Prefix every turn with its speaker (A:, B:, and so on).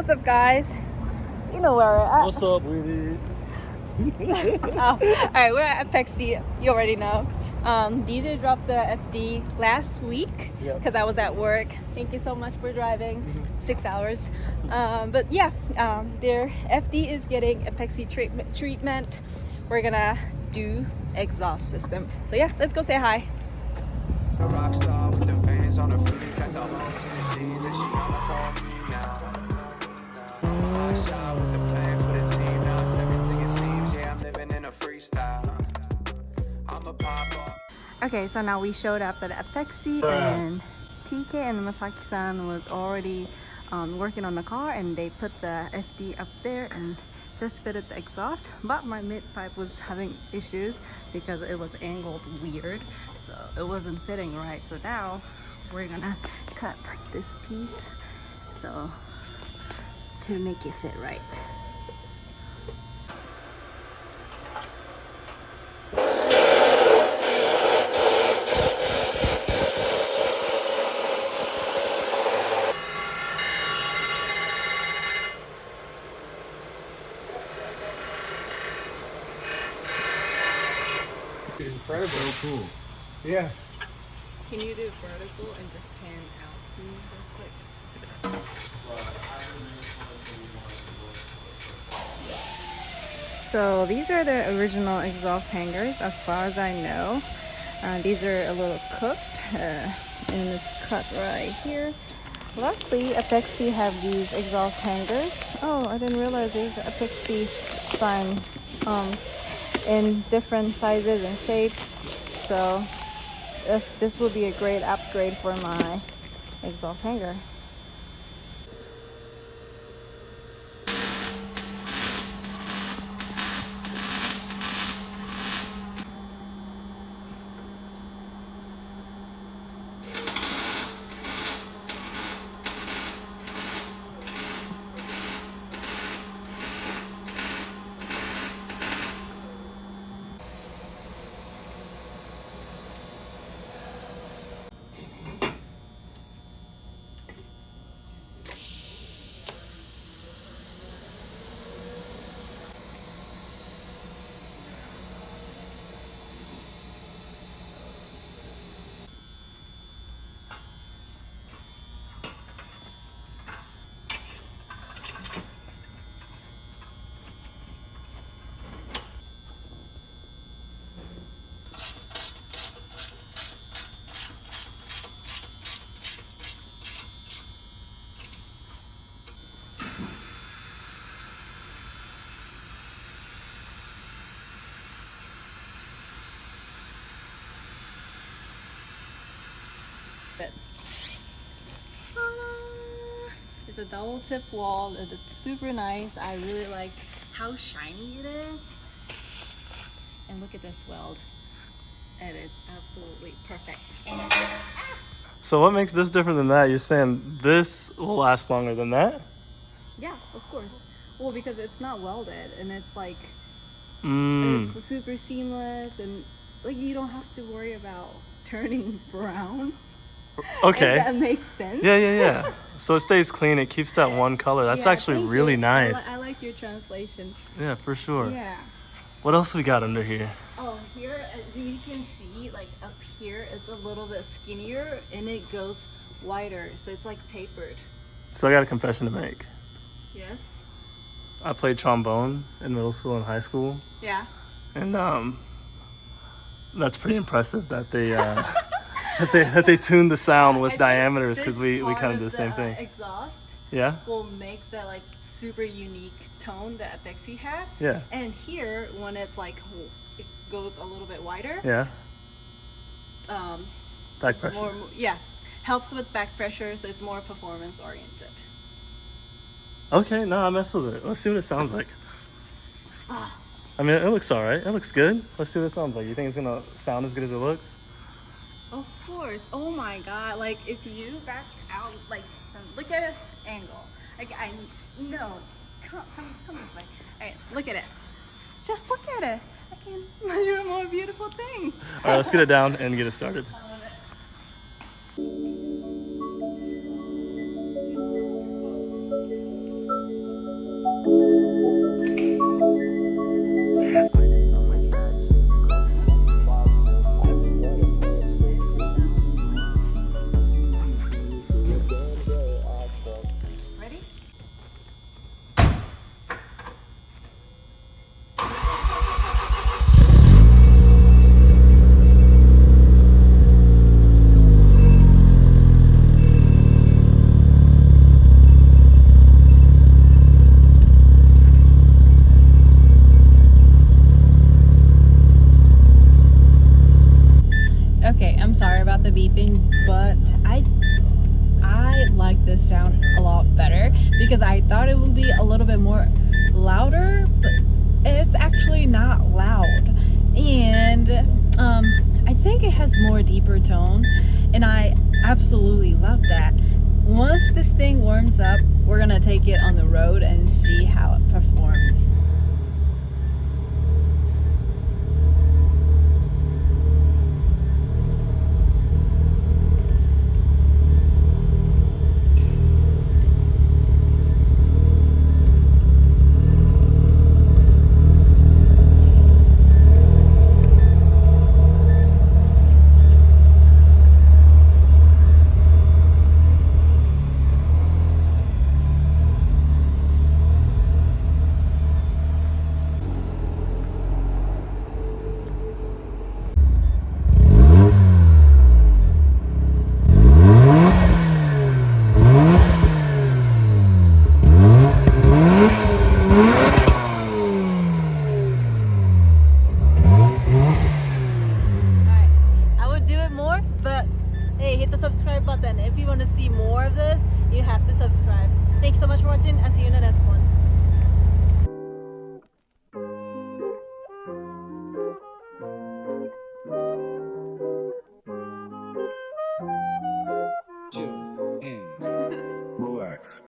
A: What's up, guys? You know where we're at.
B: What's up, baby?
A: All right, we're at APEXi. You already know. DJ dropped the FD last week because I was at work. Thank you so much for driving 6 hours. But yeah, their FD is getting APEXi treatment. We're gonna do exhaust system. So yeah, let's go say hi. Okay, so now we showed up at APEXi and TK and Masaki-san was already working on the car, and they put the FD up there and just fitted the exhaust. But my mid pipe was having issues because it was angled weird, so it wasn't fitting right. So now we're gonna cut this piece so to make it fit right.
C: Incredible.
B: So cool.
C: Yeah.
A: Can you do vertical and just pan out for me real quick? So these are the original exhaust hangers as far as I know. These are a little cooked and it's cut right here. Luckily, APEXi have these exhaust hangers. Oh, I didn't realize there's an APEXi sign in different sizes and shapes. So this will be a great upgrade for my exhaust hanger. It's a double tip wall and it's super nice. I really like how shiny it is. And look at this weld. It is absolutely perfect.
B: So what makes this different than that? You're saying this will last longer than that?
A: Yeah, of course. Well, because it's not welded and it's like it's super seamless, and like you don't have to worry about turning brown.
B: Okay.
A: If that makes sense.
B: Yeah. So it stays clean. It keeps that one color. That's actually really nice.
A: I like your translation.
B: Yeah, for sure.
A: Yeah.
B: What else we got under here?
A: Oh, here, as you can see, like up here, it's a little bit skinnier and it goes wider. So it's like tapered.
B: So I got a confession to make.
A: Yes.
B: I played trombone in middle school and high school.
A: Yeah.
B: And that's pretty impressive that they that they tuned the sound with diameters, because we kind of did the same thing.
A: Exhaust.
B: Yeah.
A: Will make the like super unique tone that APEXi has.
B: Yeah.
A: And here, when it's like it goes a little bit wider.
B: Yeah. Back pressure.
A: More, helps with back pressure, so it's more performance oriented.
B: Okay, no, I mess with it. Let's see what it sounds like. I mean, it looks all right. It looks good. Let's see what it sounds like. You think it's gonna sound as good as it looks?
A: Of course. Oh my god. Like if you back out, like look at this angle. Like I no, come this way. All right, look at it. Just look at it. I can't measure a more beautiful thing.
B: All right, let's get it down and get it started.
A: I love it.
C: because I thought it would be a little bit more louder, but it's actually not loud. And I think it has more deeper tone, and I absolutely love that. Once this thing warms up, we're gonna take it on the road and see how it